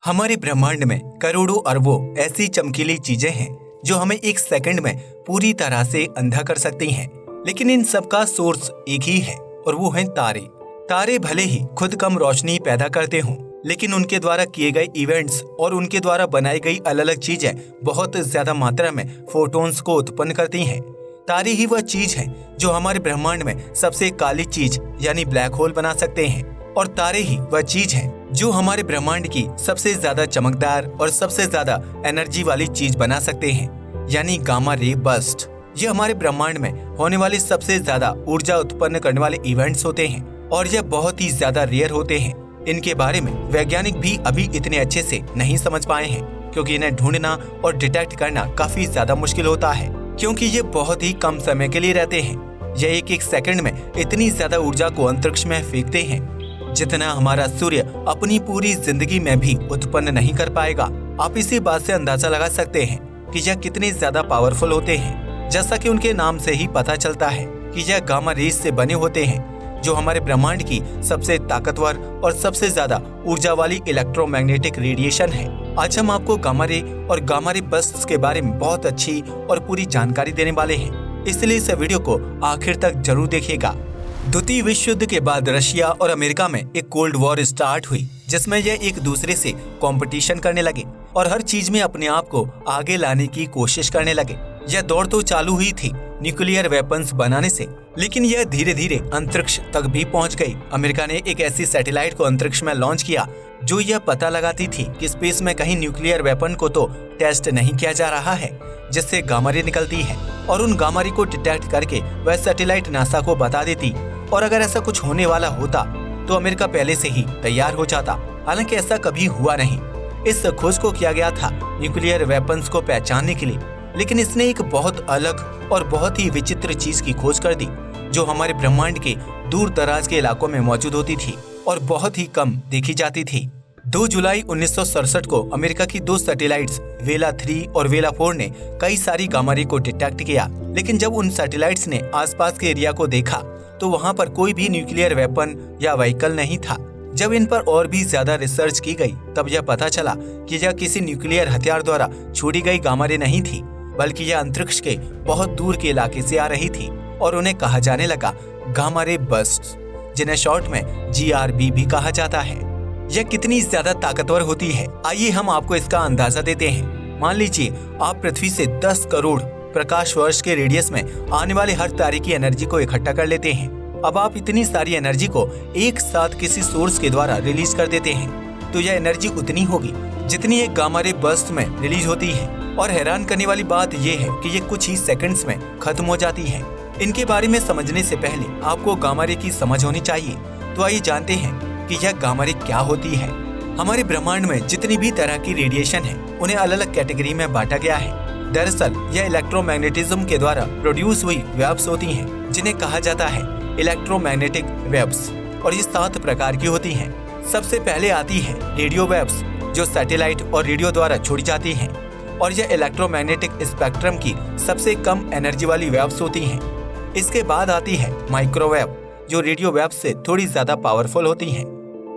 हमारे ब्रह्मांड में करोड़ों अरबों ऐसी चमकीली चीजें हैं जो हमें एक सेकंड में पूरी तरह से अंधा कर सकती हैं। लेकिन इन सब का सोर्स एक ही है और वो है तारे। तारे भले ही खुद कम रोशनी पैदा करते हों, लेकिन उनके द्वारा किए गए इवेंट्स और उनके द्वारा बनाई गई अलग अलग चीजें बहुत ज्यादा मात्रा में फोटॉन्स को उत्पन्न करती हैं। तारे ही वह चीज है जो हमारे ब्रह्मांड में सबसे काली चीज यानी ब्लैक होल बना सकते हैं, और तारे ही वह चीज है जो हमारे ब्रह्मांड की सबसे ज्यादा चमकदार और सबसे ज्यादा एनर्जी वाली चीज बना सकते हैं, यानी गामा रे बर्स्ट। ये हमारे ब्रह्मांड में होने वाले सबसे ज्यादा ऊर्जा उत्पन्न करने वाले इवेंट्स होते हैं और यह बहुत ही ज्यादा रेयर होते हैं। इनके बारे में वैज्ञानिक भी अभी इतने अच्छे से नहीं समझ पाए हैं, क्योंकि इन्हें ढूंढना और डिटेक्ट करना काफी ज्यादा मुश्किल होता है, क्योंकि ये बहुत ही कम समय के लिए रहते हैं। यह एक सेकंड में इतनी ज्यादा ऊर्जा को अंतरिक्ष में फेंकते हैं जितना हमारा सूर्य अपनी पूरी जिंदगी में भी उत्पन्न नहीं कर पाएगा। आप इसी बात से अंदाजा लगा सकते हैं कि यह कितने ज्यादा पावरफुल होते हैं। जैसा कि उनके नाम से ही पता चलता है कि यह गामा रेज से बने होते हैं, जो हमारे ब्रह्मांड की सबसे ताकतवर और सबसे ज्यादा ऊर्जा वाली इलेक्ट्रोमैग्नेटिक रेडिएशन है। आज हम आपको गामा रे और गामा रे बर्स्ट्स के बारे में बहुत अच्छी और पूरी जानकारी देने वाले हैं, इसलिए इस वीडियो को आखिर तक जरूर देखिएगा। द्वितीय विश्व युद्ध के बाद रशिया और अमेरिका में एक कोल्ड वॉर स्टार्ट हुई, जिसमें यह एक दूसरे से कंपटीशन करने लगे और हर चीज में अपने आप को आगे लाने की कोशिश करने लगे। यह दौड़ तो चालू हुई थी न्यूक्लियर वेपन्स बनाने से, लेकिन यह धीरे धीरे अंतरिक्ष तक भी पहुंच गई। अमेरिका ने एक ऐसी सैटेलाइट को अंतरिक्ष में लॉन्च किया जो यह पता लगाती थी कि स्पेस में कहीं न्यूक्लियर वेपन को तो टेस्ट नहीं किया जा रहा है, जिससे गामा रे निकलती है, और उन गामा रे को डिटेक्ट करके वह सैटेलाइट नासा को बता देती। और अगर ऐसा कुछ होने वाला होता तो अमेरिका पहले से ही तैयार हो जाता। हालांकि ऐसा कभी हुआ नहीं। इस खोज को किया गया था न्यूक्लियर वेपन्स को पहचानने के लिए, लेकिन इसने एक बहुत अलग और बहुत ही विचित्र चीज की खोज कर दी, जो हमारे ब्रह्मांड के दूर दराज के इलाकों में मौजूद होती थी और बहुत ही कम देखी जाती थी। 2 जुलाई 1967 को अमेरिका की 2 सैटेलाइट्स वेला 3 और वेला 4 ने कई सारी गामा रे को डिटेक्ट किया, लेकिन जब उन सैटेलाइट्स ने आसपास के एरिया को देखा तो वहां पर कोई भी न्यूक्लियर वेपन या व्हीकल नहीं था। जब इन पर और भी ज्यादा रिसर्च की गई तब यह पता चला कि यह किसी न्यूक्लियर हथियार द्वारा छोड़ी गई गामा रे नहीं थी, बल्कि यह अंतरिक्ष के बहुत दूर के इलाके से आ रही थी और उन्हें कहा जाने लगा गामा रे बर्स्ट्स, जिन्हें शॉर्ट में GRB भी कहा जाता है। यह कितनी ज्यादा ताकतवर होती है, आइए हम आपको इसका अंदाजा देते हैं। मान लीजिए आप पृथ्वी से 10 करोड़ प्रकाश वर्ष के रेडियस में आने वाले हर तारे की एनर्जी को इकट्ठा कर लेते हैं। अब आप इतनी सारी एनर्जी को एक साथ किसी सोर्स के द्वारा रिलीज कर देते हैं, तो यह एनर्जी उतनी होगी जितनी एक गामा रे बर्स्ट में रिलीज होती है। और हैरान करने वाली बात यह है कि ये कुछ ही सेकंड्स में खत्म हो जाती है। इनके बारे में समझने से पहले आपको गामा रे की समझ होनी चाहिए। तो आइए जानते हैं कि यह गामा रे क्या होती है। हमारे ब्रह्मांड में जितनी भी तरह की रेडिएशन है उन्हें अलग अलग कैटेगरी में बांटा गया है। दरअसल यह इलेक्ट्रोमैग्नेटिज्म के द्वारा प्रोड्यूस हुई वेव्स होती हैं, जिन्हें कहा जाता है इलेक्ट्रोमैग्नेटिक वेव्स, और ये 7 प्रकार की होती हैं। सबसे पहले आती है रेडियो वेव्स, जो सैटेलाइट और रेडियो द्वारा छोड़ी जाती हैं, और यह इलेक्ट्रोमैग्नेटिक स्पेक्ट्रम की सबसे कम एनर्जी वाली वेव्स होती हैं। इसके बाद आती है माइक्रोवेव, जो रेडियो वेव्स से थोड़ी ज्यादा पावरफुल होती हैं।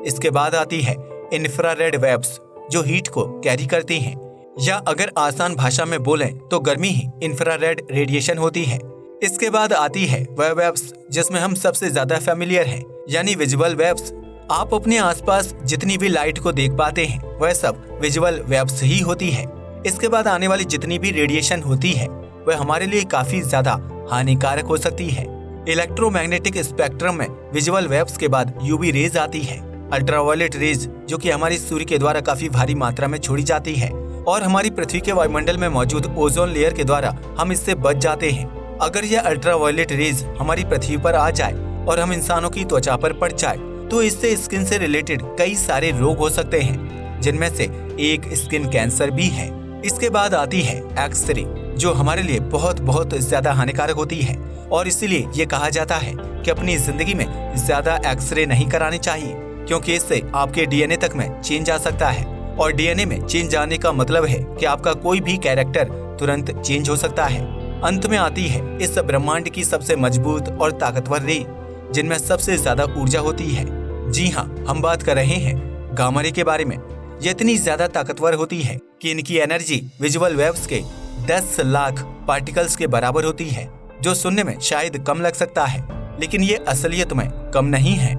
इसके बाद आती है इंफ्रारेड वेव्स, जो हीट को कैरी करती हैं, या अगर आसान भाषा में बोलें तो गर्मी ही इंफ्रारेड रेडिएशन होती है। इसके बाद आती है वह वेव्स जिसमें हम सबसे ज्यादा फेमिलियर हैं, यानी विजुअल वेव्स। आप अपने आसपास जितनी भी लाइट को देख पाते हैं वह सब विजुअल वेव्स ही होती है। इसके बाद आने वाली जितनी भी रेडिएशन होती है वह हमारे लिए काफी ज्यादा हानिकारक हो सकती है। इलेक्ट्रोमैग्नेटिक स्पेक्ट्रम में विजुअल वेव्स के बाद UV रेज आती है, अल्ट्रावायलेट रेज, जो कि हमारी सूर्य के द्वारा काफी भारी मात्रा में छोड़ी जाती है, और हमारी पृथ्वी के वायुमंडल में मौजूद ओजोन लेयर के द्वारा हम इससे बच जाते हैं। अगर यह अल्ट्रावायलेट रेज हमारी पृथ्वी पर आ जाए और हम इंसानों की त्वचा पर पड़ जाए तो इससे स्किन से रिलेटेड कई सारे रोग हो सकते हैं, जिनमें से एक स्किन कैंसर भी है। इसके बाद आती है एक्सरे, जो हमारे लिए बहुत बहुत ज्यादा हानिकारक होती है, और इसीलिए ये कहा जाता है कि अपनी जिंदगी में ज्यादा एक्सरे नहीं करानी चाहिए, क्योंकि इससे आपके DNA तक में चेंज आ सकता है, और DNA में चेंज आने का मतलब है कि आपका कोई भी कैरेक्टर तुरंत चेंज हो सकता है। अंत में आती है इस ब्रह्मांड की सबसे मजबूत और ताकतवर रे, जिनमें सबसे ज्यादा ऊर्जा होती है। जी हाँ, हम बात कर रहे हैं गामा रे के बारे में। ये इतनी ज्यादा ताकतवर होती है कि इनकी एनर्जी विजुअल वेव्स के 10 लाख पार्टिकल्स के बराबर होती है, जो सुनने में शायद कम लग सकता है, लेकिन ये असलियत में कम नहीं है।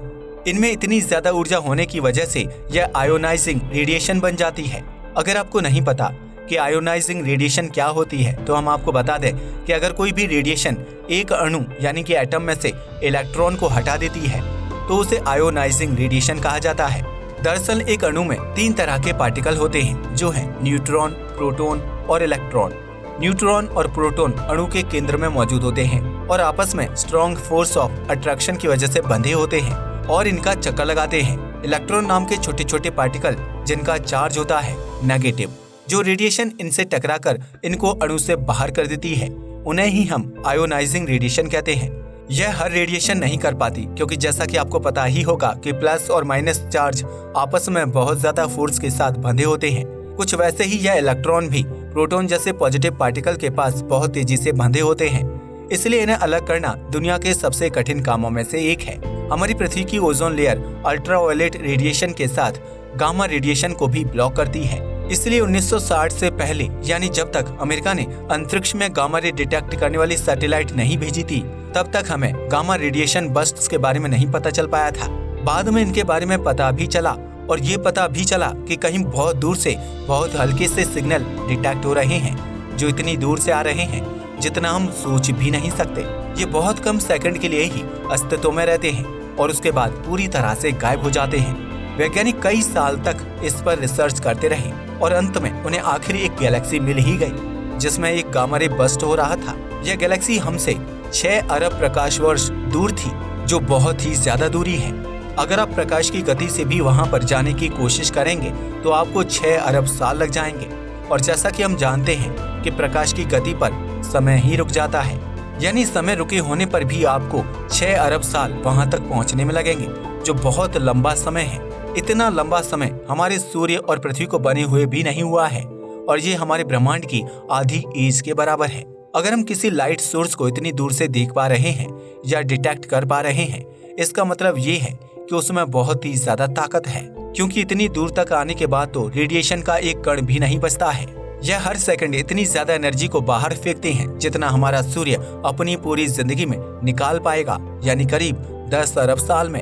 इनमें इतनी ज्यादा ऊर्जा होने की वजह से यह आयोनाइजिंग रेडिएशन बन जाती है। अगर आपको नहीं पता कि आयोनाइजिंग रेडिएशन क्या होती है, तो हम आपको बता दें कि अगर कोई भी रेडिएशन एक अणु यानी कि एटम में से इलेक्ट्रॉन को हटा देती है तो उसे आयोनाइजिंग रेडिएशन कहा जाता है। दरअसल एक अणु में 3 तरह के पार्टिकल होते हैं, जो हैं न्यूट्रॉन, प्रोटॉन और इलेक्ट्रॉन। न्यूट्रॉन और प्रोटॉन अणु के केंद्र में मौजूद होते हैं और आपस में स्ट्रॉन्ग फोर्स ऑफ अट्रैक्शन की वजह से बंधे होते हैं और इनका चक्कर लगाते हैं। इलेक्ट्रॉन नाम के छोटे छोटे पार्टिकल जिनका चार्ज होता है नेगेटिव, जो रेडिएशन इनसे टकराकर इनको अणु से बाहर कर देती है, उन्हें ही हम आयोनाइजिंग रेडिएशन कहते हैं। यह हर रेडिएशन नहीं कर पाती, क्योंकि जैसा कि आपको पता ही होगा कि प्लस और माइनस चार्ज आपस में बहुत ज्यादा फोर्स के साथ बंधे होते हैं। कुछ वैसे ही यह इलेक्ट्रॉन भी प्रोटॉन जैसे पॉजिटिव पार्टिकल के पास बहुत तेजी से बंधे होते हैं, इसलिए इन्हें अलग करना दुनिया के सबसे कठिन कामों में से एक है। हमारी पृथ्वी की ओजोन लेयर अल्ट्रावायलेट रेडिएशन के साथ गामा रेडिएशन को भी ब्लॉक करती है, इसलिए 1960 से पहले, यानी जब तक अमेरिका ने अंतरिक्ष में गामा रे डिटेक्ट करने वाली सैटेलाइट नहीं भेजी थी, तब तक हमें गामा रेडिएशन बर्स्ट्स के बारे में नहीं पता चल पाया था। बाद में इनके बारे में पता भी चला, और ये पता भी चला कि कहीं बहुत दूर से बहुत हल्के से सिग्नल डिटेक्ट हो रहे हैं, जो इतनी दूर से आ रहे हैं जितना हम सोच भी नहीं सकते। ये बहुत कम सेकंड के लिए ही अस्तित्व में रहते हैं और उसके बाद पूरी तरह से गायब हो जाते हैं। वैज्ञानिक कई साल तक इस पर रिसर्च करते रहे और अंत में उन्हें आखिर एक गैलेक्सी मिल ही गई जिसमें एक गामा रे बर्स्ट हो रहा था। यह गैलेक्सी हमसे 6 अरब प्रकाश वर्ष दूर थी, जो बहुत ही ज्यादा दूरी है। अगर आप प्रकाश की गति से भी वहां पर जाने की कोशिश करेंगे तो आपको 6 अरब साल लग जाएंगे, और जैसा कि हम जानते हैं कि प्रकाश की गति पर समय ही रुक जाता है, यानी समय रुके होने पर भी आपको 6 अरब साल वहां तक पहुंचने में लगेंगे, जो बहुत लंबा समय है। इतना लंबा समय हमारे सूर्य और पृथ्वी को बने हुए भी नहीं हुआ है, और ये हमारे ब्रह्मांड की आधी एज के बराबर है। अगर हम किसी लाइट सोर्स को इतनी दूर से देख पा रहे हैं या डिटेक्ट कर पा रहे हैं, इसका मतलब ये है कि उसमें बहुत ही ज्यादा ताकत है, क्योंकि इतनी दूर तक आने के बाद तो रेडिएशन का एक कण भी नहीं बचता है। यह हर सेकंड इतनी ज्यादा एनर्जी को बाहर फेंकते हैं जितना हमारा सूर्य अपनी पूरी जिंदगी में निकाल पाएगा, यानी करीब 10 अरब साल में।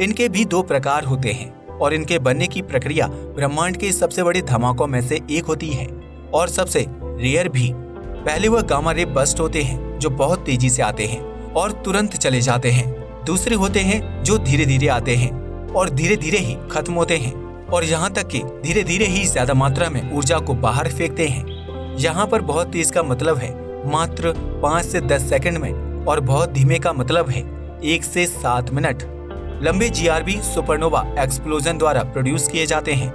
इनके भी 2 प्रकार होते हैं और इनके बनने की प्रक्रिया ब्रह्मांड के सबसे बड़े धमाकों में से एक होती है और सबसे रेयर भी। पहले वह गामा रे बर्स्ट होते हैं जो बहुत तेजी से आते हैं और तुरंत चले जाते हैं। दूसरे होते हैं जो धीरे धीरे आते हैं और धीरे धीरे ही खत्म होते हैं, और यहाँ तक कि धीरे धीरे ही ज्यादा मात्रा में ऊर्जा को बाहर फेंकते हैं। यहाँ पर बहुत तेज का मतलब है मात्र 5 से 10 सेकंड में, और बहुत धीमे का मतलब है 1 से 7 मिनट। लंबे जीआरबी सुपरनोवा एक्सप्लोजन द्वारा प्रोड्यूस किए जाते हैं,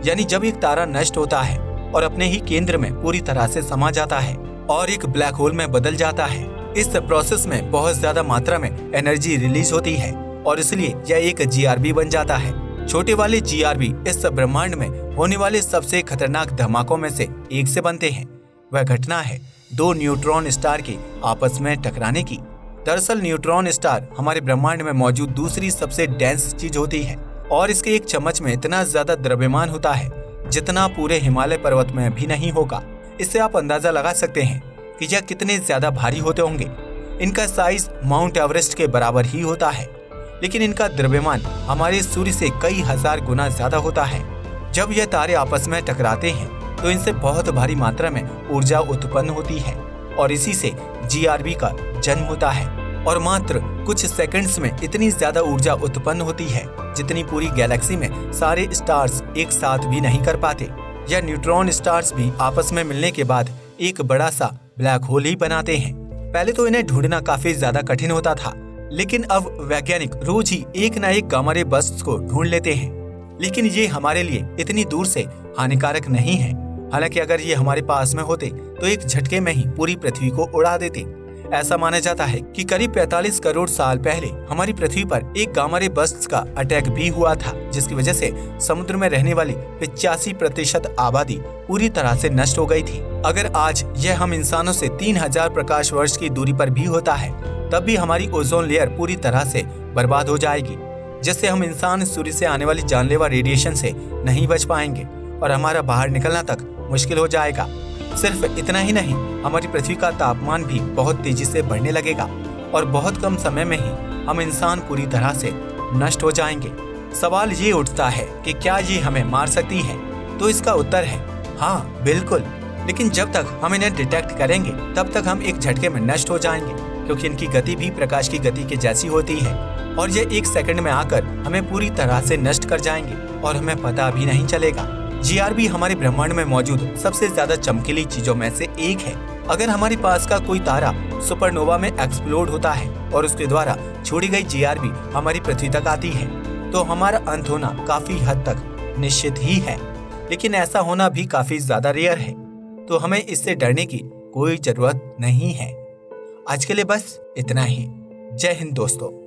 यानी जब एक तारा नष्ट होता है और अपने ही केंद्र में पूरी तरह से समा जाता है और एक ब्लैक होल में बदल जाता है। इस प्रोसेस में बहुत ज्यादा मात्रा में एनर्जी रिलीज होती है और इसलिए यह एक जीआरबी बन जाता है। छोटे वाले जीआरबी इस ब्रह्मांड में होने वाले सबसे खतरनाक धमाकों में से एक से बनते हैं। वह घटना है 2 न्यूट्रॉन स्टार के आपस में टकराने की। दरअसल न्यूट्रॉन स्टार हमारे ब्रह्मांड में मौजूद दूसरी सबसे डेंस चीज होती है और इसके एक चम्मच में इतना ज्यादा द्रव्यमान होता है जितना पूरे हिमालय पर्वत में भी नहीं होगा। इससे आप अंदाजा लगा सकते हैं कि यह कितने ज्यादा भारी होते होंगे। इनका साइज माउंट एवरेस्ट के बराबर ही होता है, लेकिन इनका द्रव्यमान हमारे सूर्य से कई हजार गुना ज्यादा होता है। जब यह तारे आपस में टकराते हैं तो इनसे बहुत भारी मात्रा में ऊर्जा उत्पन्न होती है और इसी से जीआरबी का जन्म होता है, और मात्र कुछ सेकंड्स में इतनी ज्यादा ऊर्जा उत्पन्न होती है जितनी पूरी गैलेक्सी में सारे स्टार्स एक साथ भी नहीं कर पाते। यह न्यूट्रॉन स्टार्स भी आपस में मिलने के बाद एक बड़ा सा ब्लैक होल ही बनाते हैं। पहले तो इन्हें ढूंढना काफी ज्यादा कठिन होता था, लेकिन अब वैज्ञानिक रोज ही एक न एक गामा रे बर्स्ट्स को ढूंढ लेते हैं। लेकिन ये हमारे लिए इतनी दूर से हानिकारक नहीं है। हालांकि अगर ये हमारे पास में होते तो एक झटके में ही पूरी पृथ्वी को उड़ा देते। ऐसा माना जाता है कि करीब 45 करोड़ साल पहले हमारी पृथ्वी पर एक गामा रे बर्स्ट्स का अटैक भी हुआ था, जिसकी वजह से समुद्र में रहने वाली 85% आबादी पूरी तरह से नष्ट हो गई थी। अगर आज यह हम इंसानों से 3000 प्रकाश वर्ष की दूरी पर भी होता है, तब भी हमारी ओजोन लेयर पूरी तरह से बर्बाद हो जाएगी, जिससे हम इंसान सूर्य से आने वाली जानलेवा रेडिएशन से नहीं बच पाएंगे। और हमारा बाहर निकलना तक मुश्किल हो जाएगा। सिर्फ इतना ही नहीं, हमारी पृथ्वी का तापमान भी बहुत तेजी से बढ़ने लगेगा और बहुत कम समय में ही हम इंसान पूरी तरह से नष्ट हो जाएंगे। सवाल ये उठता है कि क्या ये हमें मार सकती है? तो इसका उत्तर है हाँ, बिल्कुल। लेकिन जब तक हम इन्हें डिटेक्ट करेंगे तब तक हम एक झटके में नष्ट हो जाएंगे, क्योंकि इनकी गति भी प्रकाश की गति के जैसी होती है और ये 1 सेकंड में आकर हमें पूरी तरह से नष्ट कर जाएंगे और हमें पता भी नहीं चलेगा। GRB हमारे ब्रह्मांड में मौजूद सबसे ज्यादा चमकीली चीजों में से एक है। अगर हमारे पास का कोई तारा सुपरनोवा में एक्सप्लोड होता है और उसके द्वारा छोड़ी गई GRB हमारी पृथ्वी तक आती है तो हमारा अंत होना काफी हद तक निश्चित ही है। लेकिन ऐसा होना भी काफी ज्यादा रेयर है, तो हमें इससे डरने की कोई जरूरत नहीं है। आज के लिए बस इतना ही। जय हिंद दोस्तों।